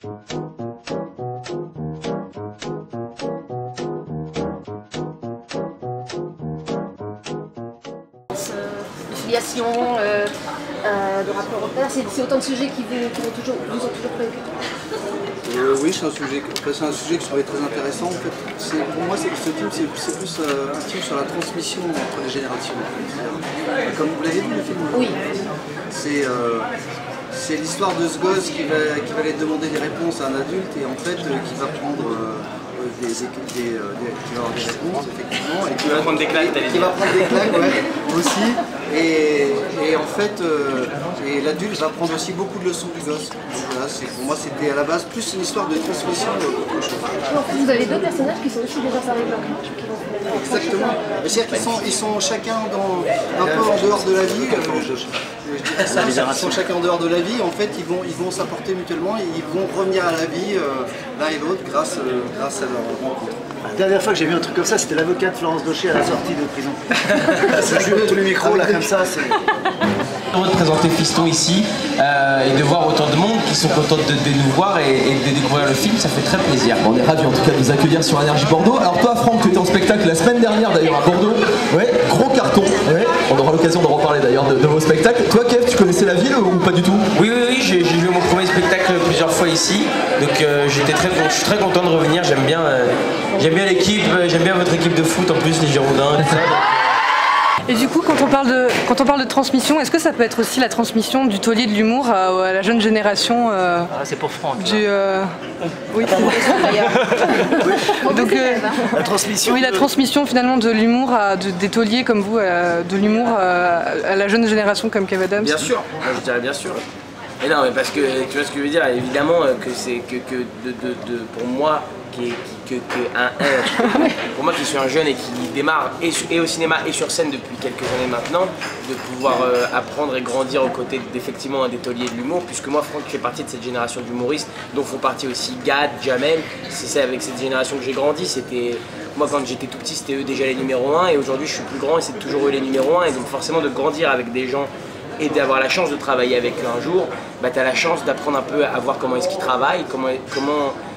De filiation, de rapport au père, c'est autant de sujets qui vous ont toujours préoccupé. Oui, c'est un sujet que je trouvais très intéressant. En fait, pour moi, ce film, c'est plus un film sur la transmission entre les générations. Comme vous l'avez dit, le film. Oui. C'est l'histoire de ce gosse qui va aller demander des réponses à un adulte et en fait qui va prendre qui va avoir des réponses effectivement et qui va prendre des claques, ouais, aussi et en fait l'adulte va prendre aussi beaucoup de leçons du gosse. Donc voilà, pour moi c'était à la base plus une histoire de transmission qu'autre chose. En fait, vous avez deux personnages qui sont aussi des appareils blancs. Exactement. C'est-à-dire qu'ils sont chacun un peu en dehors de la vie. Ils sont chacun en dehors de la vie. En fait, ils vont s'apporter mutuellement et ils vont revenir à la vie l'un et l'autre grâce à leur rencontre. La dernière fois que j'ai vu un truc comme ça, c'était l'avocat de Florence Gaucher à la sortie de prison. C'est tous les micros là comme ça. Heureux de présenter Fiston ici et de voir autant de monde qui sont contents de nous voir et de découvrir le film, ça fait très plaisir. On est ravis en tout cas de vous accueillir sur Énergie Bordeaux. Alors toi Franck, tu étais en spectacle la semaine dernière d'ailleurs à Bordeaux. Ouais, gros carton. Ouais. On aura l'occasion de reparler d'ailleurs de vos spectacles. Toi Kev, tu connaissais la ville ou pas du tout? Oui, j'ai vu mon premier spectacle plusieurs fois ici, donc je suis très content de revenir. J'aime bien l'équipe, j'aime bien votre équipe de foot en plus, les Girondins et tout ça. Et du coup, quand on parle de transmission, est-ce que ça peut être aussi la transmission du taulier de l'humour à la jeune génération c'est pour Franck. Oui. Donc, la transmission. Oui, la transmission finalement de l'humour des tauliers comme vous, de l'humour à la jeune génération comme Kev Adams. Bien sûr, je dirais bien sûr. Mais non, mais parce que tu vois ce que je veux dire, évidemment que c'est pour moi pour moi qui suis un jeune et qui démarre et au cinéma et sur scène depuis quelques années maintenant, de pouvoir apprendre et grandir aux côtés d'effectivement des tauliers de l'humour, puisque moi Franck fait partie de cette génération d'humoristes dont font partie aussi Gad, Jamel. C'est avec cette génération que j'ai grandi. Moi quand j'étais tout petit c'était eux déjà les numéros 1 et aujourd'hui je suis plus grand et c'est toujours eux les numéros 1 et donc forcément de grandir avec des gens et d'avoir la chance de travailler avec eux un jour, bah, tu as la chance d'apprendre un peu à voir comment est-ce qu'ils travaillent,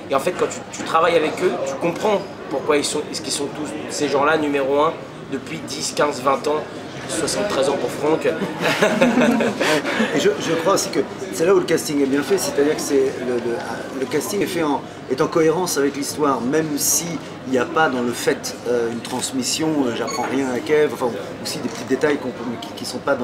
et en fait quand tu travailles avec eux, tu comprends pourquoi est-ce qu'ils sont tous ces gens-là numéro 1 depuis 10, 15, 20 ans, 73 ans pour Franck. Et je crois aussi que c'est là où le casting est bien fait, c'est-à-dire que le casting est en cohérence avec l'histoire, même s'il n'y a pas dans le fait une transmission, j'apprends rien à Kev, enfin aussi des petits détails qui ne sont pas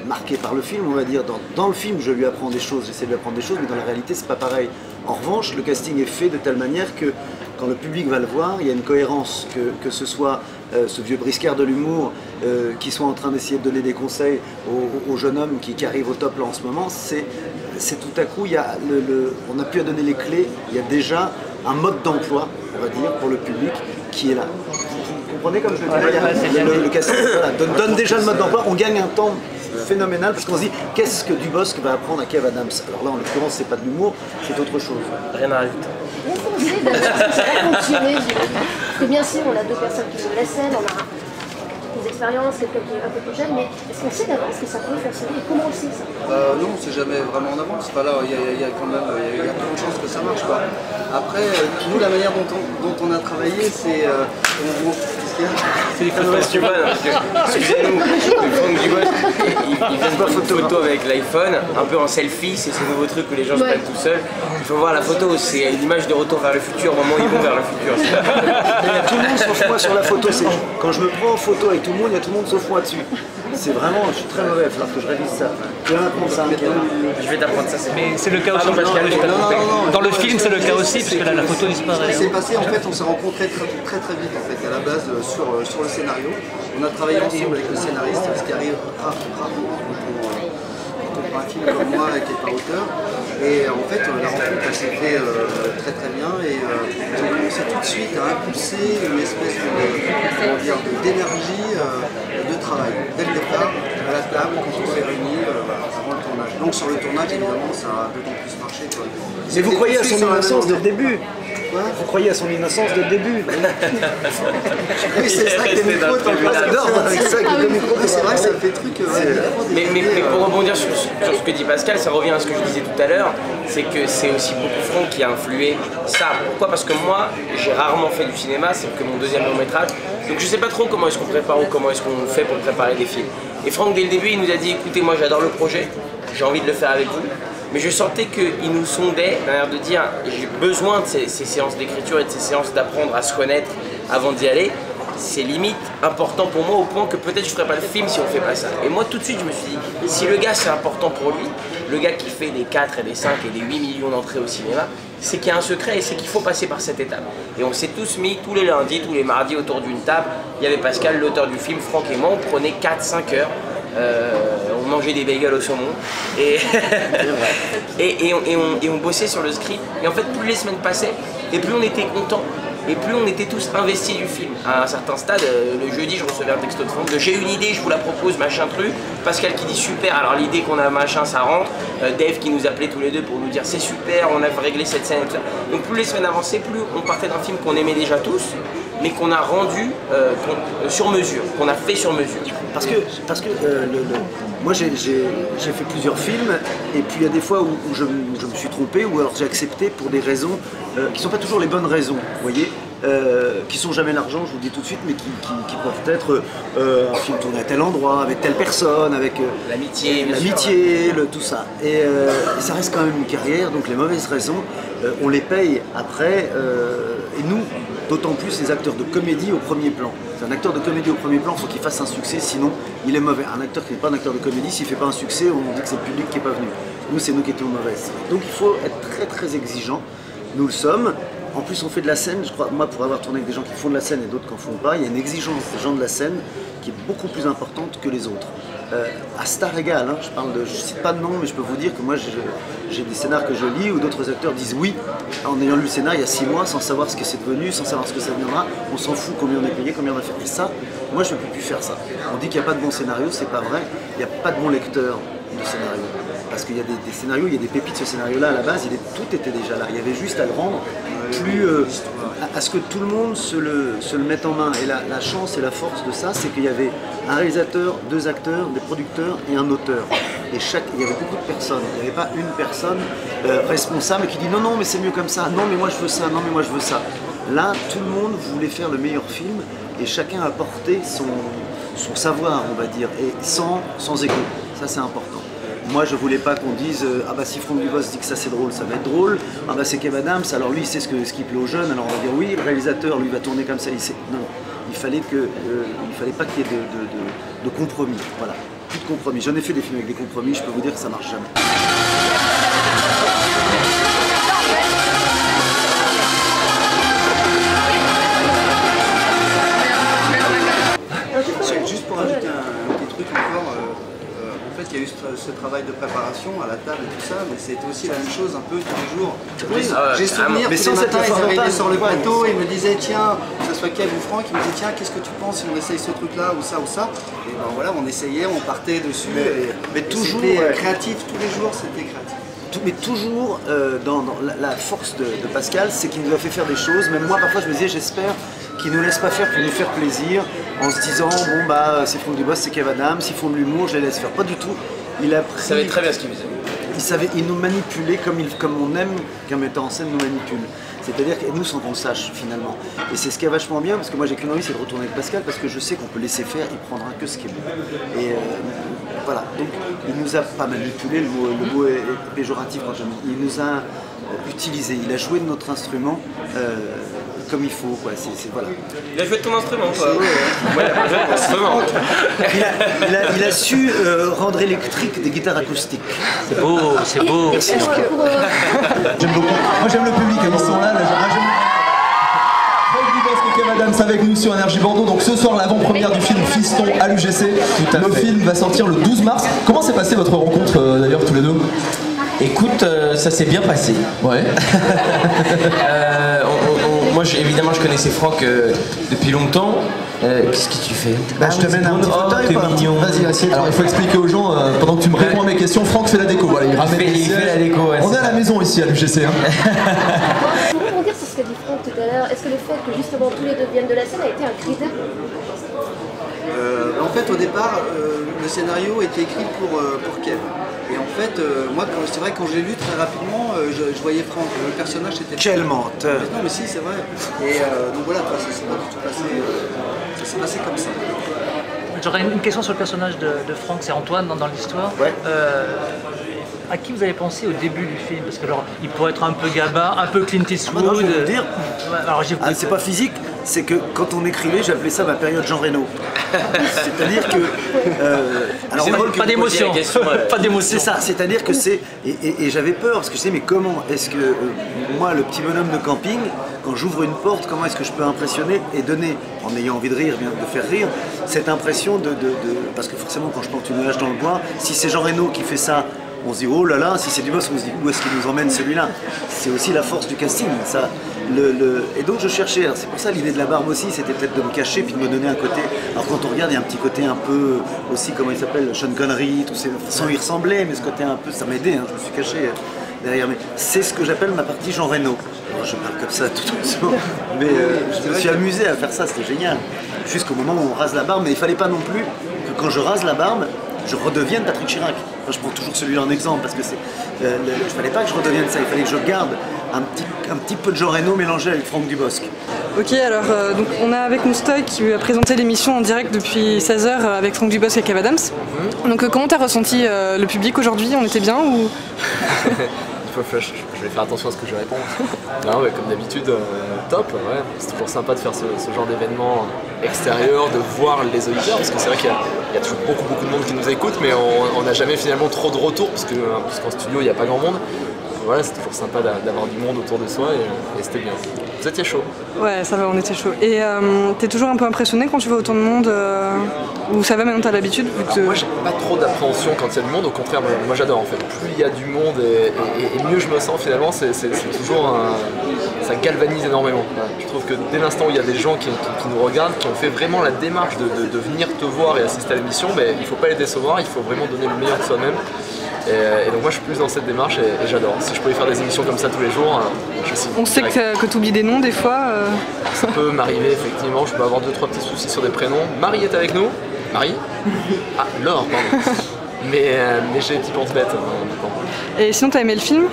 marqués par le film, on va dire. Dans le film, je lui apprends des choses, j'essaie de lui apprendre des choses, mais dans la réalité, c'est pas pareil. En revanche, le casting est fait de telle manière que quand le public va le voir, il y a une cohérence, que ce soit ce vieux briscard de l'humour qui soit en train d'essayer de donner des conseils au jeune homme qui arrive au top là en ce moment, c'est tout à coup, on a pu donner les clés, il y a déjà un mode d'emploi, on va dire, pour le public qui est là. Vous comprenez comme je le dis, le casting donne déjà le mode d'emploi, on gagne un temps phénoménal parce qu'on se dit qu'est-ce que Dubosc va apprendre à Kev Adams. Alors là en l'occurrence c'est pas de l'humour, c'est autre chose. Rien à rajouter. Ça va fonctionner, parce que bien sûr on a deux personnes qui sont de la scène, on a des expériences, quelqu'un qui est un peu plus jeune, mais est-ce qu'on sait d'avance que ça peut fonctionner et comment on sait ça? Non, on ne sait jamais vraiment en avance. Enfin, là, il y a quand même plein de chances que ça marche, quoi. Après, nous, la manière dont on a travaillé, c'est... C'est les photos du bon, excusez-nous, Franck Dubosc, il vient de prendre une photo avec l'iPhone, un peu en selfie, c'est ce nouveau truc où les gens se prennent tout seuls. Il faut voir la photo, c'est une image de retour vers le futur, au moment où ils vont vers le futur. Il y a tout le monde sauf moi sur la photo, quand je me prends en photo avec tout le monde, il y a tout le monde sauf moi dessus. C'est vraiment, je suis très mauvais, il va falloir que je révise ça. Tu vas m'apprendre ça, je vais t'apprendre ça. Mais c'est le cas aussi. Dans le film, c'est le cas aussi, parce que là, la photo disparaît. Ce qui s'est passé, en fait, on s'est rencontrés très vite, en fait, à la base, sur le scénario. On a travaillé ensemble avec le scénariste, ce qui arrive rarement quand on prend un film comme moi qui n'est pas auteur. Et en fait, la rencontre, elle s'est fait très bien et j'ai commencé tout de suite à impulser une espèce d'énergie de travail. Dès le départ, à la table, quand on s'est réunis avant le tournage. Donc sur le tournage, évidemment, ça a d'autant plus marché. Mais vous croyez à son innocence dès le début? Vous croyez à son innocence dès le début. Oui, c'est ça que les micros, j'adore avec ça, c'est vrai que ça fait truc. Mais pour rebondir sur ce que dit Pascal, ça revient à ce que je disais tout à l'heure, c'est que c'est aussi beaucoup Franck qui a influé ça. Pourquoi? Parce que moi, j'ai rarement fait du cinéma, c'est que mon deuxième long métrage, donc je sais pas trop comment est-ce qu'on prépare ou comment est-ce qu'on fait pour préparer des films. Et Franck, dès le début, il nous a dit, écoutez, moi j'adore le projet, j'ai envie de le faire avec vous, mais je sentais qu'il nous sondait, d'un air de dire, j'ai besoin de ces séances d'écriture et de ces séances d'apprendre à se connaître avant d'y aller. C'est limite important pour moi au point que peut-être je ferais pas le film si on fait pas ça. Et moi tout de suite je me suis dit, si le gars c'est important pour lui, le gars qui fait des 4 et des 5 et des 8 millions d'entrées au cinéma, c'est qu'il y a un secret et c'est qu'il faut passer par cette étape. Et on s'est tous mis tous les lundis, tous les mardis autour d'une table. Il y avait Pascal, l'auteur du film, Franck et moi, on prenait 4-5 heures. On mangeait des bagels au saumon et, et on bossait sur le script. Et en fait plus les semaines passaient et plus on était contents. Et plus on était tous investis du film. À un certain stade, le jeudi, je recevais un texto de Franck de j'ai une idée, je vous la propose, machin truc. Pascal qui dit super, alors l'idée qu'on a machin, ça rentre. Dave qui nous appelait tous les deux pour nous dire c'est super, on a réglé cette scène et tout ça. Donc plus les semaines avançaient, plus on partait d'un film qu'on aimait déjà tous, mais qu'on a rendu sur mesure, qu'on a fait sur mesure. Parce que moi j'ai fait plusieurs films et puis il y a des fois où je me suis trompé ou alors j'ai accepté pour des raisons qui ne sont pas toujours les bonnes raisons, vous voyez, qui sont jamais l'argent, je vous le dis tout de suite, mais qui peuvent être un film tourné à tel endroit, avec telle personne, avec l'amitié, tout ça. Et ça reste quand même une carrière, donc les mauvaises raisons, on les paye après, et nous, d'autant plus les acteurs de comédie au premier plan. C'est un acteur de comédie au premier plan, il faut qu'il fasse un succès, sinon il est mauvais. Un acteur qui n'est pas un acteur de comédie, s'il ne fait pas un succès, on dit que c'est le public qui n'est pas venu. Nous, c'est nous qui étions mauvaises. Donc il faut être très très exigeant. Nous le sommes. En plus, on fait de la scène, je crois, moi pour avoir tourné avec des gens qui font de la scène et d'autres qui n'en font pas, il y a une exigence des gens de la scène qui est beaucoup plus importante que les autres. À star égale, hein, je ne cite pas de nom, mais je peux vous dire que moi j'ai des scénars que je lis où d'autres acteurs disent oui, en ayant lu le scénar il y a 6 mois, sans savoir ce que c'est devenu, sans savoir ce que ça deviendra, on s'en fout combien on est payé, combien on a fait. Et ça, moi je ne peux plus faire ça. On dit qu'il n'y a pas de bon scénario, c'est pas vrai, il n'y a pas de bon lecteur de scénario. Parce qu'il y a des scénarios, il y a des pépites, ce scénario-là, à la base, tout était déjà là. Il y avait juste à le rendre plus... à ce que tout le monde se le mette en main. Et la chance et la force de ça, c'est qu'il y avait un réalisateur, 2 acteurs, des producteurs et un auteur. Et il y avait beaucoup de personnes. Il n'y avait pas une personne responsable qui dit non, non, mais c'est mieux comme ça. Non, mais moi je veux ça. Non, mais moi je veux ça. Là, tout le monde voulait faire le meilleur film et chacun apportait son savoir, on va dire, et sans égo. Ça, c'est important. Moi, je voulais pas qu'on dise ah bah si Franck Dubosc dit que ça c'est drôle, ça va être drôle. Ah bah c'est Kev Adams, alors lui il sait ce qui plaît aux jeunes, alors on va dire oui, le réalisateur lui va tourner comme ça, il sait. Non, il fallait pas qu'il y ait de compromis. Voilà, plus de compromis. J'en ai fait des films avec des compromis, je peux vous dire que ça marche jamais. Juste pour ajouter un petit truc encore. En fait, il y a eu ce travail de préparation à la table et tout ça, mais c'était aussi la même chose un peu tous les jours. J'ai souvenir, tous les matins, ils arrivaient sur le plateau et ils me disaient tiens, que ce soit Kev ou Franck, ils me disaient tiens, qu'est-ce que tu penses si on essaye ce truc-là ou ça ou ça. Et ben voilà, on essayait, on partait dessus. Mais toujours créatif, tous les jours, c'était créatif. Mais toujours dans la force de Pascal, c'est qu'il nous a fait faire des choses. Même moi, parfois, je me disais, j'espère qu'il ne nous laisse pas faire pour nous faire plaisir, en se disant, bon, bah, c'est Franck Dubosc, c'est Kev Adams, s'ils font de l'humour, je les laisse faire. Pas du tout. Il savait très bien ce qu'il faisait. Il nous manipulait comme on aime qu'un metteur en scène nous manipule. C'est-à-dire que nous, sans qu'on le sache, finalement. Et c'est ce qui est vachement bien, parce que moi, j'ai qu'une envie, c'est de retourner avec Pascal, parce que je sais qu'on peut laisser faire, il prendra que ce qui est bon. Et voilà, donc il nous a pas manipulé, le mot est péjoratif quand je dis, il nous a utilisé, il a joué de notre instrument comme il faut, quoi. Voilà. Il a joué de ton instrument, toi. Ouais, il a joué de ton instrument. Il a su rendre électrique des guitares acoustiques. C'est beau, c'est beau. Merci. J'aime beaucoup. Moi j'aime le public, ils sont là. Franck Dubosc et Kev Adams avec nous sur Énergie Bordeaux. Donc ce soir, l'avant-première du film Fiston à l'UGC. Le film va sortir le 12 mars. Comment s'est passée votre rencontre d'ailleurs tous les deux? Écoute, ça s'est bien passé. Ouais. Moi, évidemment, je connaissais Franck depuis longtemps. Qu'est-ce que tu fais? Bah, je te mène un petit fauteuil, t'es mignon. Vas-y, assieds-toi. Alors il faut expliquer aux gens, pendant que tu me réponds à mes questions, Franck fait la déco. Voilà, il ramène il fait la déco. Ouais, on est à la maison ici à l'UGC. Hein. Pour rebondir sur ce qu'a dit Franck, Alors, est-ce que le fait que justement tous les deux viennent de la scène a été un critère? En fait, au départ, le scénario était écrit pour Kev. Et en fait, moi, c'est vrai que quand je l'ai lu très rapidement, je voyais Franck. Le personnage c'était. Quel menteur! Non, mais si, c'est vrai. Et donc voilà, ça s'est pas du tout passé. Ça s'est passé comme ça. J'aurais une question sur le personnage de Franck, c'est Antoine dans l'histoire. Ouais. À qui vous avez pensé au début du film? Parce que alors, il pourrait être un peu gamin, un peu Clint Eastwood. Non, je vais vous dire. Alors, c'est pas physique, c'est que quand on écrivait, j'appelais ça ma période Jean Reno. C'est-à-dire que. Alors, pas d'émotion. Pas d'émotion. C'est ça, c'est-à-dire que c'est. Et j'avais peur, parce que je sais, mais comment est-ce que moi, le petit bonhomme de camping, quand j'ouvre une porte, comment est-ce que je peux impressionner et donner, en ayant envie de rire, bien de faire rire, cette impression de. Parce que forcément, quand je porte une hache dans le bois, si c'est Jean Reno qui fait ça, on se dit oh là là, si c'est Dubosc, on se dit où est-ce qu'il nous emmène celui-là? C'est aussi la force du casting. Ça, Et donc je cherchais, c'est pour ça l'idée de la barbe aussi, c'était peut-être de me cacher puis de me donner un côté. Alors quand on regarde, il y a un petit côté un peu aussi, comment il s'appelle, Sean Connery, sans y ressembler, mais ce côté un peu, ça m'aidait, je me suis caché derrière. Mais c'est ce que j'appelle ma partie Jean Reno. Alors, je parle comme ça tout doucement, mais je me suis amusé à faire ça, c'était génial. Jusqu'au moment où on rase la barbe, mais il fallait pas non plus que quand je rase la barbe, je redevienne Patrick Chirac. Enfin, je prends toujours celui-là en exemple parce que il ne fallait pas que je redevienne ça, il fallait que je garde un petit peu de Jean Reno mélangé avec Franck Dubosc. Ok, alors donc on est avec Moustoy qui a présenté l'émission en direct depuis 16h avec Franck Dubosc et Kev Adams. Donc comment t'as ressenti le public aujourd'hui? On était bien ou... Je vais faire attention à ce que je réponds. Non, ouais, comme d'habitude, top. Ouais. C'est toujours sympa de faire ce genre d'événement extérieur, de voir les auditeurs, parce que c'est vrai qu'il y a toujours beaucoup de monde qui nous écoute, mais on n'a jamais finalement trop de retours, parce qu'en studio, il n'y a pas grand monde. Voilà, c'est toujours sympa d'avoir du monde autour de soi, et c'était bien. Vous étiez chaud? Ouais, ça va, on était chaud. Et t'es toujours un peu impressionné quand tu vois autant de monde ou ça va, maintenant t'as l'habitude? Moi j'ai pas trop d'appréhension quand il y a du monde, au contraire moi j'adore en fait. Plus il y a du monde et mieux je me sens finalement, c'est toujours ça galvanise énormément. Je trouve que dès l'instant où il y a des gens qui nous regardent, qui ont fait vraiment la démarche de venir te voir et assister à l'émission, il faut pas les décevoir, il faut vraiment donner le meilleur de soi-même. Et donc moi je suis plus dans cette démarche et j'adore. Si je pouvais faire des émissions comme ça tous les jours, je signe. On sait que tu oublies des noms des fois. Ça peut m'arriver effectivement, je peux avoir 2-3 petits soucis sur des prénoms. Marie est avec nous. Marie? Ah, Laure, pardon. Mais j'ai des petits penses bêtes. Et sinon t'as aimé le film?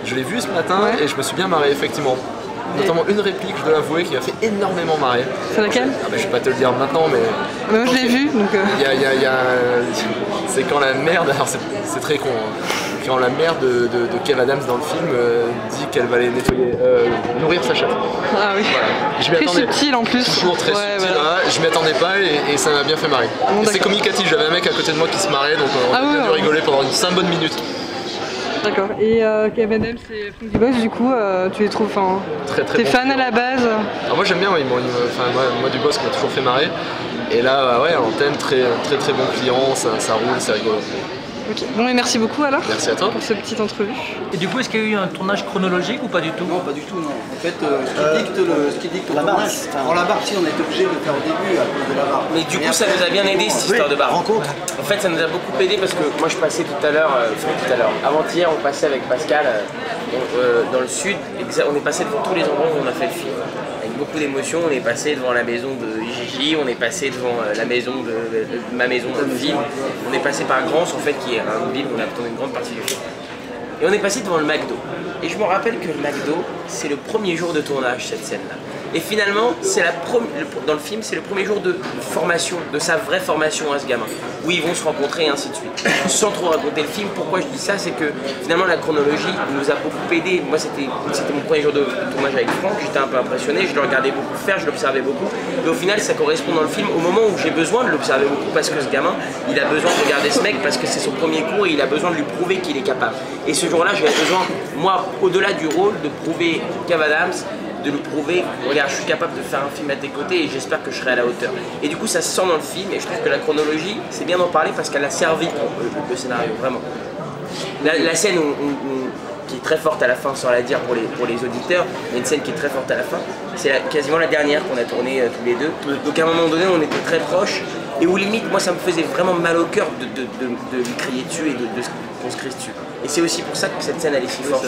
Je l'ai vu ce matin et je me suis bien marré effectivement. Notamment une réplique, je dois l'avouer, qui m'a fait énormément marrer. C'est laquelle? Je vais pas te le dire maintenant, mais... Moi je l'ai vu, donc... C'est quand la mère, alors c'est très con, quand la mère de Kev Adams dans le film dit qu'elle va aller nettoyer, nourrir sa chatte. Ah oui, voilà. Très subtil en plus. Toujours très subtil, voilà. Je m'y attendais pas et ça m'a bien fait marrer. Bon, c'est communicatif, j'avais un mec à côté de moi qui se marrait, donc on a bien dû rigoler pendant 5 bonnes minutes. D'accord. Et Kev Adams et Franck Dubosc, du coup, tu les trouves, t'es fan à la base? Alors moi j'aime bien, moi Dubosc m'a toujours fait marrer. Et là, ouais, à l'antenne, très bon client, ça roule, c'est rigolo. Ok, bon et merci beaucoup alors. Merci à toi. Pour cette petite entrevue. Et du coup, est-ce qu'il y a eu un tournage chronologique ou pas du tout? Non, pas du tout, non. En fait, ce qui dicte le tournage, alors la barbe, si on était obligé de le faire au début à cause de la barbe. Mais du coup, ça nous a bien aidé cette histoire de barbe. Rencontre. En fait, ça nous a beaucoup aidé parce que moi je passais tout à l'heure, avant-hier, on passait avec Pascal dans le sud, on est passé devant tous les endroits où on a fait le film. Avec beaucoup d'émotions, on est passé devant la maison de Gigi, on est passé devant la maison de ma maison dans le film, on est passé par Grance en fait qui est un ville où on a tourné une grande partie du film. Et on est passé devant le McDo. Et je me rappelle que le McDo, c'est le premier jour de tournage cette scène-là. Et finalement, dans le film, c'est le premier jour de formation, de sa vraie formation à ce gamin, où ils vont se rencontrer et ainsi de suite. Sans trop raconter le film, pourquoi je dis ça, c'est que finalement la chronologie nous a beaucoup aidé. Moi, c'était mon premier jour de tournage avec Franck, j'étais un peu impressionné, je le regardais beaucoup faire, je l'observais beaucoup. Et au final, ça correspond dans le film au moment où j'ai besoin de l'observer beaucoup, parce que ce gamin, il a besoin de regarder ce mec, parce que c'est son premier cours et il a besoin de lui prouver qu'il est capable. Et ce jour-là, j'avais besoin, moi, au-delà du rôle, de prouver Kev Adams, de lui prouver, regarde, je suis capable de faire un film à tes côtés et j'espère que je serai à la hauteur. Et du coup, ça se sent dans le film et je trouve que la chronologie, c'est bien d'en parler parce qu'elle a servi le scénario, vraiment. La scène qui est très forte à la fin, sans la dire pour les auditeurs, il y a une scène qui est très forte à la fin, c'est quasiment la dernière qu'on a tournée tous les deux. Donc à un moment donné, on était très proches et où limite, moi ça me faisait vraiment mal au cœur de lui crier dessus et qu'on se crie dessus. Et c'est aussi pour ça que cette scène elle est si forte.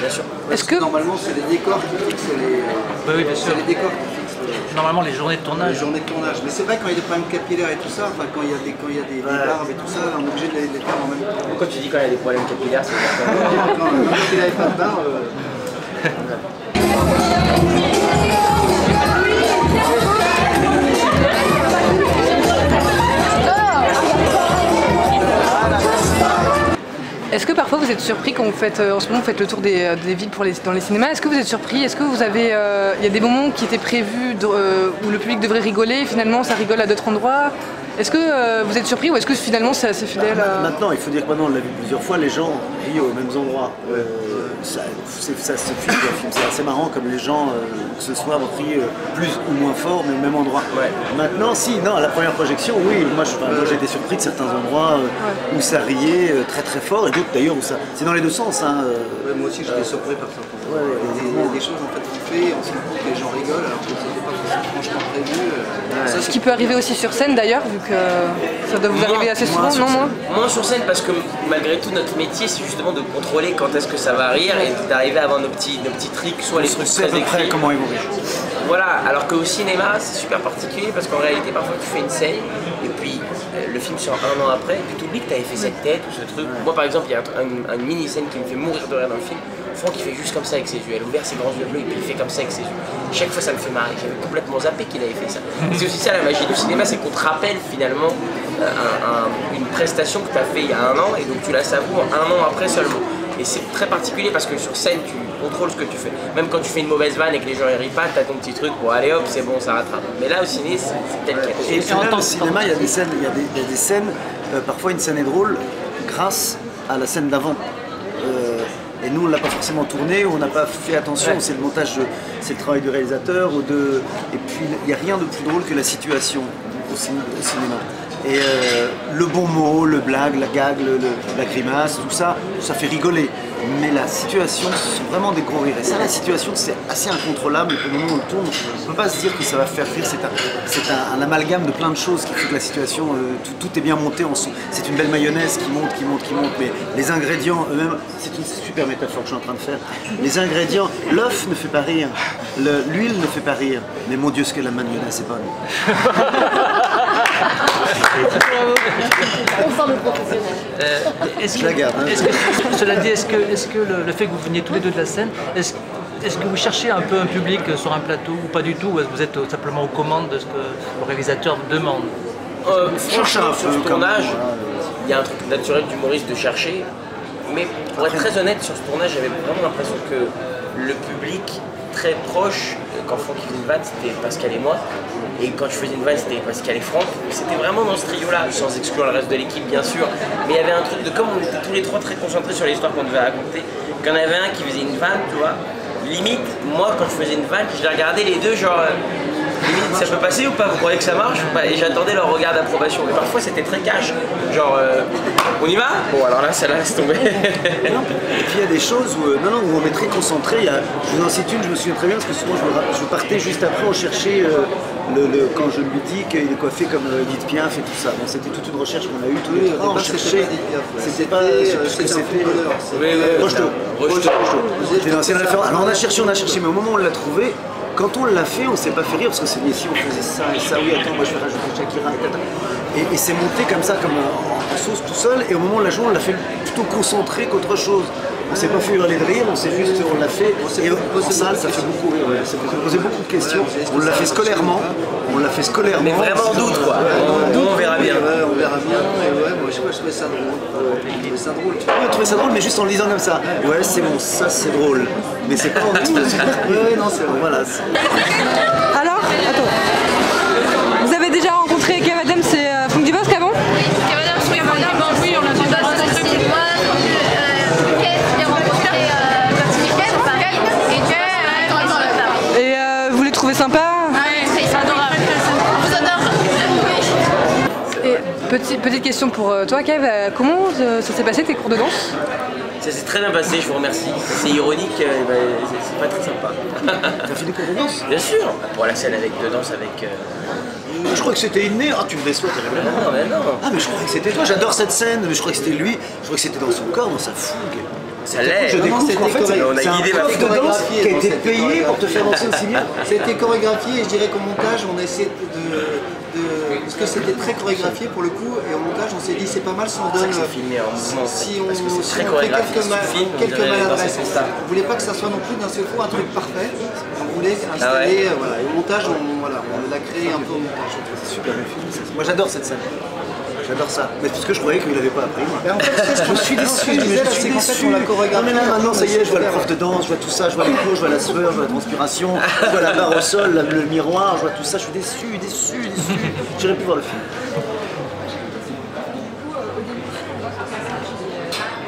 Bien sûr. Est-ce que normalement c'est les décors qui fixent les... Oui, bien sûr. Les décors qui fixent normalement les journées de tournage. Les journées de tournage. Mais c'est vrai quand il y a des problèmes capillaires et tout ça, enfin quand il y a des barbes et tout ça, on est obligé de les faire en même temps. Quand tu dis quand il y a des problèmes capillaires, c'est quand il n'avait pas de barbe. Est-ce que parfois vous êtes surpris quand vous faites, en ce moment vous faites le tour des villes dans les cinémas, est-ce que vous êtes surpris? Est-ce que vous avez, il y a des moments qui étaient prévus où le public devrait rigoler, finalement ça rigole à d'autres endroits? Est-ce que vous êtes surpris ou est-ce que finalement c'est assez fidèle Maintenant, il faut dire que maintenant on l'a vu plusieurs fois, les gens rient aux mêmes endroits. Ça se filme, c'est assez marrant comme les gens, que ce soit rient plus ou moins fort, mais au même endroit. Maintenant, non, à la première projection, oui, moi j'ai été surpris de certains endroits où ça riait très très fort, et d'autres d'ailleurs où ça... C'est dans les deux sens. Hein, moi aussi j'étais surpris par ça. Il y a des choses en fait qu'on fait, on se rend compte que les gens rigolent alors que c'était pas franchement prévu. Ce qui peut arriver aussi sur scène d'ailleurs, vu que ça doit vous arriver assez souvent, non? Moins sur scène parce que malgré tout notre métier c'est justement de contrôler quand est-ce que ça va rire et d'arriver à avoir nos petits tricks, soit les trucs très écrits. Comment ils vont rire. Voilà, alors qu'au cinéma c'est super particulier parce qu'en réalité parfois tu fais une scène et puis le film sort un an après et puis tu oublies que tu avais fait cette tête ou ce truc. Moi par exemple il y a une mini scène qui me fait mourir de rire dans le film. Franck il fait juste comme ça avec ses yeux, elle a ouvert ses grands yeux bleus et puis il fait comme ça avec ses yeux. Chaque fois ça me fait marrer, j'avais complètement zappé qu'il avait fait ça. C'est aussi ça la magie du cinéma, c'est qu'on te rappelle finalement une prestation que tu as fait il y a un an et donc tu la savoures un an après seulement. Et c'est très particulier parce que sur scène tu contrôles ce que tu fais. Même quand tu fais une mauvaise vanne et que les gens ne rient pas, tu as ton petit truc, bon allez hop c'est bon ça rattrape. Mais là au ciné c'est tel quel. Et même au cinéma il y a des scènes, parfois une scène est drôle grâce à la scène d'avant. Et nous on ne l'a pas forcément tourné, on n'a pas fait attention, c'est le montage, c'est le travail du réalisateur. Et puis il n'y a rien de plus drôle que la situation au cinéma. Et le bon mot, le blague, la gag, la grimace, tout ça, ça fait rigoler. Mais la situation, ce sont vraiment des gros rires. Et ça, la situation, c'est assez incontrôlable. Au moment où on le tourne, on ne peut pas se dire que ça va faire rire. C'est un amalgame de plein de choses qui fait que la situation, tout est bien monté en son. C'est une belle mayonnaise qui monte. Mais les ingrédients eux-mêmes, c'est une super métaphore que je suis en train de faire. Les ingrédients, l'œuf ne fait pas rire, l'huile ne fait pas rire. Mais mon Dieu, ce que la mayonnaise est bonne. On forme le professionnel. Je la garde. Cela dit, est-ce que le fait que vous veniez tous les deux de la scène, est-ce que vous cherchez un peu un public sur un plateau ou pas du tout, ou est-ce que vous êtes simplement aux commandes de ce que le réalisateur vous demande? Franchement, sur ce tournage, il y a un truc naturel d'humoriste de chercher, mais pour être très honnête, sur ce tournage, j'avais vraiment l'impression que le public très proche, quand Franck faisait une vanne, c'était Pascal et moi, et quand je faisais une vanne, c'était Pascal et Franck. C'était vraiment dans ce trio-là, sans exclure le reste de l'équipe, bien sûr, mais il y avait un truc de comme on était tous les trois très concentrés sur l'histoire qu'on devait raconter, qu'il y en avait un qui faisait une vanne, tu vois, limite, moi, quand je faisais une vanne, je les regardais les deux, genre... limite, ça peut passer ou pas? Vous croyez que ça marche ou pas? Et j'attendais leur regard d'approbation. Mais parfois c'était très cash. Genre, on y va? Bon, alors là, celle-là, laisse tomber. Et puis il y a des choses où, où on est très concentré. Je vous en cite une, je me souviens très bien, parce que souvent je partais juste après, on cherchait quand je lui dis qu'il est coiffé comme Edith Piaf et tout ça. Bon, c'était toute une recherche qu'on a eue tous les trois. On cherchait. C'était pas ce que c'était. Rocheteau. C'était l'ancienne référence. Alors on a cherché, mais au moment où on l'a trouvé, quand on l'a fait, on s'est pas fait rire parce que c'est si on faisait ça et ça, oui attends moi je vais rajouter Shakira et c'est monté comme ça, comme en sauce tout seul, et au moment où on l'a joué, on l'a fait plutôt concentré qu'autre chose. On s'est pas fait hurler de rire, on l'a fait, et en salle ça fait beaucoup rire, ça fait poser beaucoup de questions, on l'a fait scolairement, mais vraiment en doute quoi, on verra bien. On verra bien, et ouais, moi je trouvais ça drôle. On trouvait ça drôle, mais juste en le disant comme ça, ouais c'est bon, ça c'est drôle, mais c'est pas en doute. Ouais, non c'est vrai, voilà. Alors, attends, vous avez déjà rencontré Kev Adams et Franck Dubosc avant? Kev Adams, oui, on l'a déjà rencontré. Moi, Kev, j'ai rencontré Kev, et vous les trouvez sympas? Ouais, c'est adorable. On vous adore. Et petite question pour toi Kev, comment ça s'est passé tes cours de danse? Ça s'est très bien passé, je vous remercie. C'est ironique, c'est pas très sympa. T'as fait des cours de danse? Bien sûr, pour la scène de danse avec... Je crois que c'était inné. Ah, tu me déçois terriblement. Non, mais non. Ah, mais je croyais que c'était toi. J'adore cette scène, mais je crois que c'était lui. Je crois que c'était dans son corps, dans sa fougue. Ça l'est. Je découvre qu'en fait, on a guidé ma prof de danse qui a été payé pour te faire danser aussi bien. C'était chorégraphié et je dirais qu'au montage, on a essayé parce que c'était très chorégraphié pour le coup, et au montage, on s'est dit c'est pas mal si on donne. Filmé en mouvement. Si on très fait quelques maladresses. On voulait pas que ça soit non plus d'un seul coup un truc parfait. On voulait installer, voilà. Et au montage, on l'a créé un peu au montage. C'est super bien filmé. Moi, j'adore cette scène. J'adore ça. Mais parce que je croyais qu'il n'avait pas appris. En fait, je suis déçu. C'est qu'en fait, on l'a chorégraphié. Maintenant, ça y est, je vois le prof de danse, je vois tout ça, je vois les cours, je vois la sueur, je vois la transpiration, je vois la barre au sol, le miroir, je vois tout ça. Je suis déçu. J'irai plus voir le film.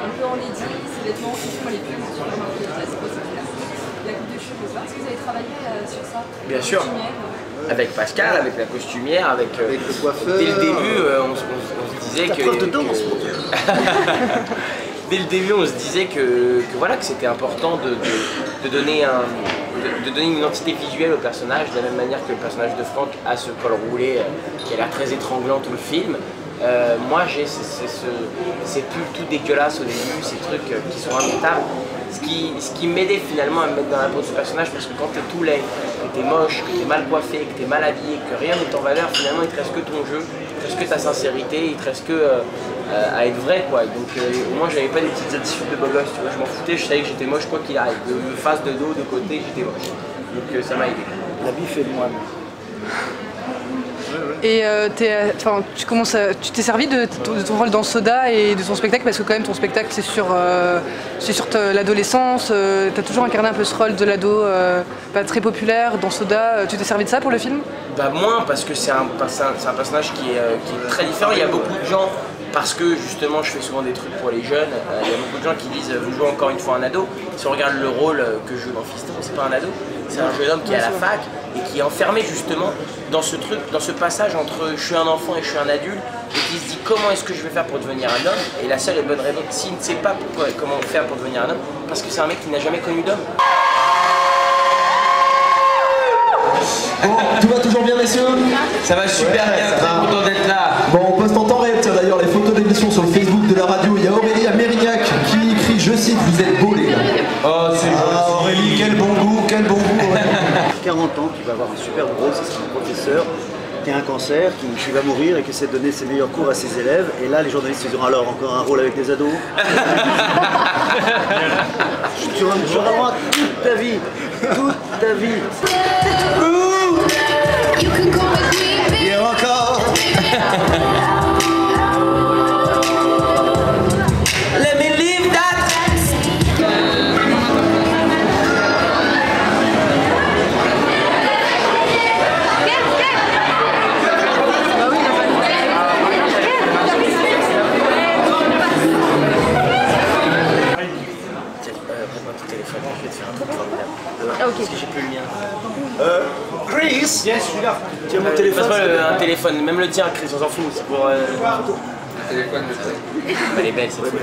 Un peu enlaidi, ses vêtements, surtout les pulls sur la coupe de cheveux. Est-ce que vous avez travaillé sur ça? Bien sûr. Avec Pascal, avec la costumière, avec le coiffeur. Dès le début, on se disait que... prof de danse, Dès le début, on se disait que c'était important de donner une identité visuelle au personnage, de la même manière que le personnage de Franck a ce col roulé qui a l'air très étranglant tout le film. Moi, j'ai ces pulls tout dégueulasses au début, ces trucs qui sont imitables. Ce qui m'aidait finalement à me mettre dans la peau de ce personnage, parce que quand t'es tout laid, que t'es moche, que t'es mal coiffé, que t'es mal habillé, que rien n'est en valeur, finalement il te reste que ton jeu, il te reste que ta sincérité, il te reste que à être vrai quoi. Donc au moins j'avais pas des petites attitudes de beau gosse, tu vois, je m'en foutais, je savais que j'étais moche quoi qu'il arrive, de face, de dos, de côté, j'étais moche. Donc ça m'a aidé. La vie fait de moi. Et tu t'es servi de ton rôle dans Soda et de ton spectacle, parce que quand même ton spectacle c'est sur l'adolescence, tu as toujours incarné un peu ce rôle de l'ado pas très populaire dans Soda. Tu t'es servi de ça pour le film? Bah moins, parce que c'est un personnage qui est très différent. Il y a beaucoup de gens, parce que justement je fais souvent des trucs pour les jeunes, il y a beaucoup de gens qui disent vous jouez encore une fois un ado. Si on regarde le rôle que je joue dans Fiston, c'est pas un ado, c'est un jeune homme qui est à la fac et qui est enfermé justement dans ce truc, dans ce passage entre je suis un enfant et je suis un adulte, et qui se dit comment est-ce que je vais faire pour devenir un homme. Et la seule et bonne réponse, s'il ne sait pas comment faire pour devenir un homme, parce que c'est un mec qui n'a jamais connu d'homme. Bon, tout va toujours bien, messieurs? Ça va super bien, très content d'être là. Bon, on poste en temps réel, tiens, d'ailleurs, les photos d'émission sur le Facebook de la radio. Il y a Aurélie à Mérignac qui écrit, je cite, vous êtes beaux les gars. Oh, c'est Aurélie, quel bon goût, quel bon goût. 40 ans, qui va avoir un super rôle, ce sera un professeur qui a un cancer, qui va mourir et qui essaie de donner ses meilleurs cours à ses élèves. Et là, les journalistes se diront alors, encore un rôle avec des ados. Tu auras toute ta vie. Toute ta vie. Et encore. Let me live that. Je vais te faire un truc formidable. Parce que j'ai plus le mien. Chris. Yes, je suis là. Tiens mon téléphone. Passe-moi un téléphone, même le tien, Chris, on s'en fout. C'est pour. Téléphone, Elle est belle cette photo.